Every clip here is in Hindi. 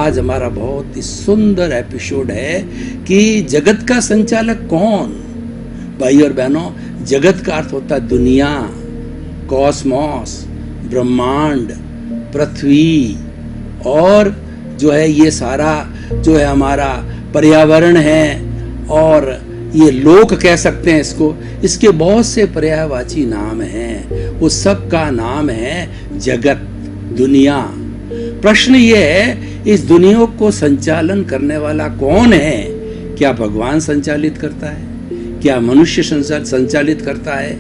आज हमारा बहुत ही सुंदर एपिसोड है कि जगत का संचालक कौन। भाई और बहनों, जगत का अर्थ होता है दुनिया, कॉस्मॉस, ब्रह्मांड, पृथ्वी और जो है ये सारा जो है हमारा पर्यावरण है, और ये लोक कह सकते हैं इसको। इसके बहुत से पर्यायवाची नाम हैं, उस सब का नाम है जगत, दुनिया। प्रश्न ये है, इस दुनिया को संचालन करने वाला कौन है? क्या भगवान संचालित करता है? क्या मनुष्य संचालित करता है?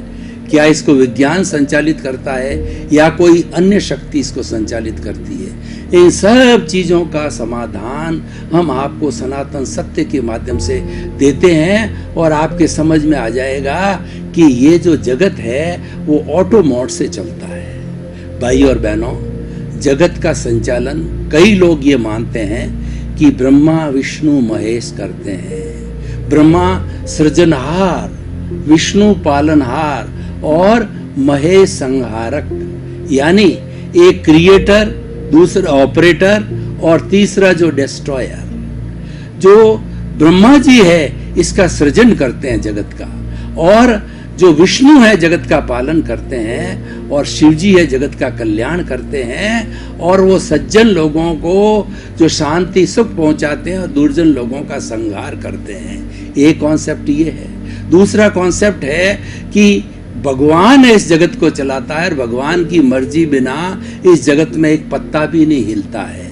क्या इसको विज्ञान संचालित करता है, या कोई अन्य शक्ति इसको संचालित करती है? इन सब चीज़ों का समाधान हम आपको सनातन सत्य के माध्यम से देते हैं, और आपके समझ में आ जाएगा कि ये जो जगत है वो ऑटो मोड से चलता है। भाई और बहनों, जगत का संचालन कई लोग ये मानते हैं कि ब्रह्मा विष्णु महेश करते हैं। ब्रह्मा सृजनहार, विष्णु पालनहार और महेश संहारक, यानी एक क्रिएटर, दूसरा ऑपरेटर और तीसरा जो डिस्ट्रॉयर। जो ब्रह्मा जी है इसका सृजन करते हैं जगत का, और जो विष्णु है जगत का पालन करते हैं, और शिव जी है जगत का कल्याण करते हैं, और वो सज्जन लोगों को जो शांति सुख पहुंचाते हैं और दुर्जन लोगों का संहार करते हैं। एक कॉन्सेप्ट ये है। दूसरा कॉन्सेप्ट है कि भगवान इस जगत को चलाता है, और भगवान की मर्जी बिना इस जगत में एक पत्ता भी नहीं हिलता है।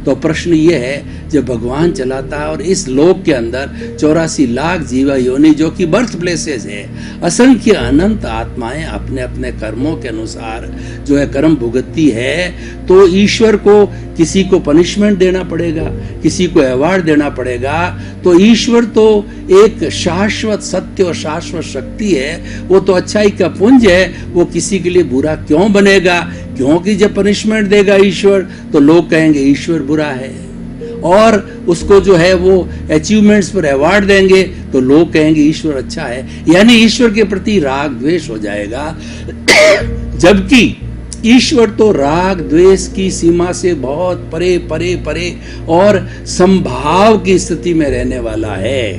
तो प्रश्न ये है, जब भगवान चलाता है और इस लोक के अंदर 84 लाख जीवा योनि जो कि बर्थ प्लेसेस है, असंख्य अनंत आत्माएं अपने अपने कर्मों के अनुसार जो है कर्म भुगतती है, तो ईश्वर को किसी को पनिशमेंट देना पड़ेगा, किसी को अवार्ड देना पड़ेगा। तो ईश्वर तो एक शाश्वत सत्य और शाश्वत शक्ति है, वो तो अच्छाई का पुंज है, वो किसी के लिए बुरा क्यों बनेगा? क्योंकि जब पनिशमेंट देगा ईश्वर तो लोग कहेंगे ईश्वर बुरा है, और उसको जो है वो अचीवमेंट्स पर अवार्ड देंगे तो लोग कहेंगे ईश्वर अच्छा है, यानी ईश्वर के प्रति राग द्वेष हो जाएगा। जबकि ईश्वर तो राग द्वेष की सीमा से बहुत परे परे परे और संभाव की स्थिति में रहने वाला है।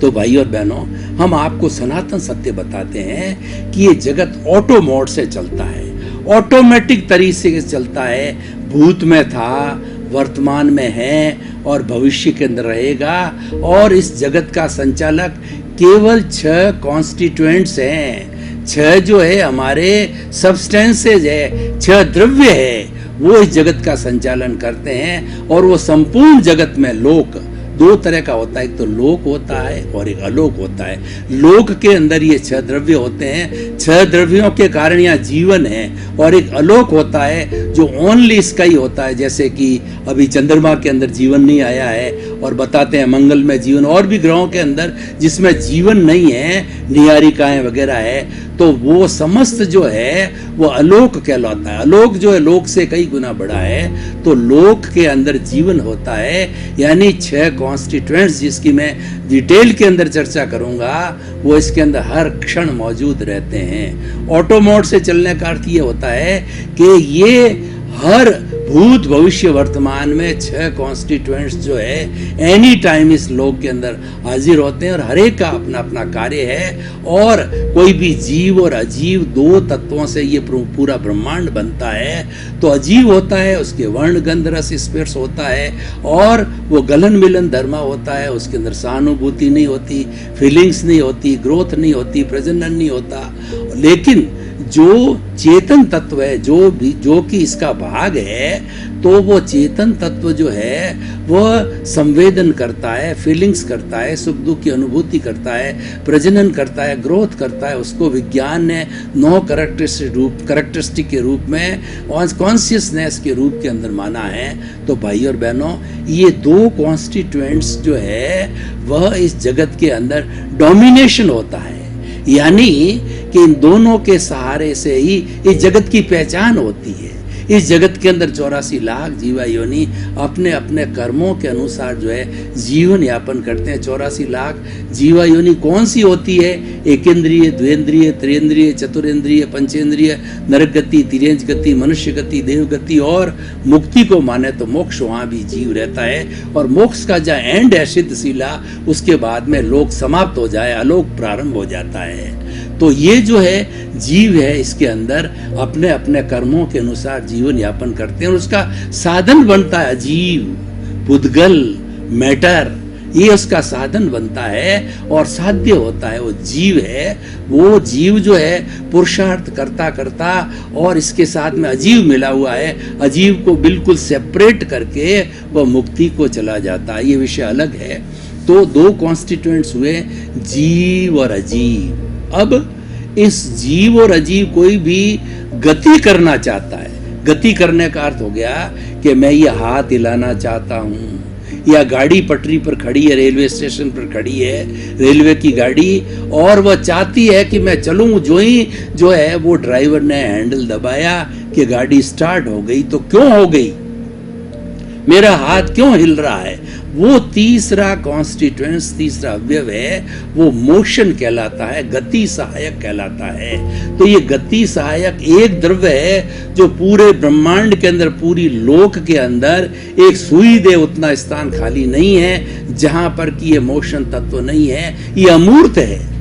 तो भाई और बहनों, हम आपको सनातन सत्य बताते हैं कि ये जगत ऑटो मोड से चलता है, ऑटोमेटिक तरीके से चलता है। भूत में था, वर्तमान में है और भविष्य के अंदर रहेगा। और इस जगत का संचालक केवल 6 कॉन्स्टिट्यूएंट्स हैं, 6 जो है हमारे सब्सटेंसेज है, 6 द्रव्य है, वो इस जगत का संचालन करते हैं। और वो संपूर्ण जगत में लोक 2 तरह का होता है, एक तो लोक होता है और एक अलोक होता है। लोक के अंदर ये 6 द्रव्य होते हैं, 6 द्रव्यों के कारण यहाँ जीवन है। और एक अलोक होता है जो ओनली इसका ही होता है, जैसे कि अभी चंद्रमा के अंदर जीवन नहीं आया है, और बताते हैं मंगल में जीवन, और भी ग्रहों के अंदर जिसमें जीवन नहीं है, निहारिकाएं वगैरह है, तो वो समस्त जो है वो अलोक कहलाता है। अलोक जो है लोक से कई गुना बड़ा है। तो लोक के अंदर जीवन होता है, यानी 6 कॉन्स्टिट्यूएंट्स जिसकी मैं डिटेल के अंदर चर्चा करूंगा, वो इसके अंदर हर क्षण मौजूद रहते हैं। ऑटो मोड से चलने का अर्थ ये होता है कि ये हर भूत भविष्य वर्तमान में 6 कॉन्स्टिट्यूएंट्स जो है एनी टाइम इस लोक के अंदर हाजिर होते हैं, और हर एक का अपना अपना कार्य है। और कोई भी जीव और अजीव 2 तत्वों से ये पूरा ब्रह्मांड बनता है। तो अजीव होता है, उसके वर्ण गंध रस स्पर्श होता है, और वो गलन मिलन धर्म होता है, उसके अंदर सहानुभूति नहीं होती, फीलिंग्स नहीं होती, ग्रोथ नहीं होती, प्रजनन नहीं होता। लेकिन जो चेतन तत्व है, जो कि इसका भाग है, तो वो चेतन तत्व जो है वह संवेदन करता है, फीलिंग्स करता है, सुख दुख की अनुभूति करता है, प्रजनन करता है, ग्रोथ करता है। उसको विज्ञान ने 9 कैरेक्टरिस्टिक के रूप में, कॉन्शियसनेस के रूप के अंदर माना है। तो भाई और बहनों, ये 2 कॉन्स्टिट्यूएंट्स जो है वह इस जगत के अंदर डोमिनेशन होता है, यानी कि इन दोनों के सहारे से ही इस जगत की पहचान होती है। इस जगत के अंदर 84 लाख जीवा योनि अपने अपने कर्मों के अनुसार जो है जीवन यापन करते हैं। 84 लाख जीवा योनि कौन सी होती है? एक इंद्रिय, द्वेंद्रिय, त्रिंद्रिय, चतुरेंद्रिय, पंचेंद्रिय, नरक गति, तिर्यंच गति, मनुष्य गति, देव गति, और मुक्ति को माने तो मोक्ष, वहां भी जीव रहता है। और मोक्ष का जो एंड है सिद्धशिला, उसके बाद में लोक समाप्त हो जाए, अलोक प्रारंभ हो जाता है। तो ये जो है जीव है, इसके अंदर अपने अपने कर्मों के अनुसार जीवन यापन करते हैं और उसका साधन बनता है जीव, पुद्गल, मैटर, ये उसका साधन बनता है और साध्य होता है। वो जीव है, वो जीव जो है पुरुषार्थ करता करता और इसके साथ में अजीव मिला हुआ है, अजीव को बिल्कुल सेपरेट करके वह मुक्ति को चला जाता है। ये विषय अलग है। तो दो कॉन्स्टिट्यूएंट्स हुए, जीव और अजीव। अब इस जीव और अजीव कोई भी गति करना चाहता है। गति करने का अर्थ हो गया कि मैं ये हाथ हिलाना चाहता हूं, या गाड़ी पटरी पर खड़ी है, रेलवे स्टेशन पर खड़ी है रेलवे की गाड़ी, और वह चाहती है कि मैं चलूं। जो है वो ड्राइवर ने हैंडल दबाया कि गाड़ी स्टार्ट हो गई। तो क्यों हो गई? मेरा हाथ क्यों हिल रहा है? वो तीसरा कॉन्स्टिट्यूएंस, तीसरा अवयव है, वो मोशन कहलाता है, गति सहायक कहलाता है। तो ये गति सहायक एक द्रव्य है जो पूरे ब्रह्मांड के अंदर, पूरी लोक के अंदर एक सुई दे उतना स्थान खाली नहीं है जहां पर कि ये मोशन तत्व नहीं है। ये अमूर्त है।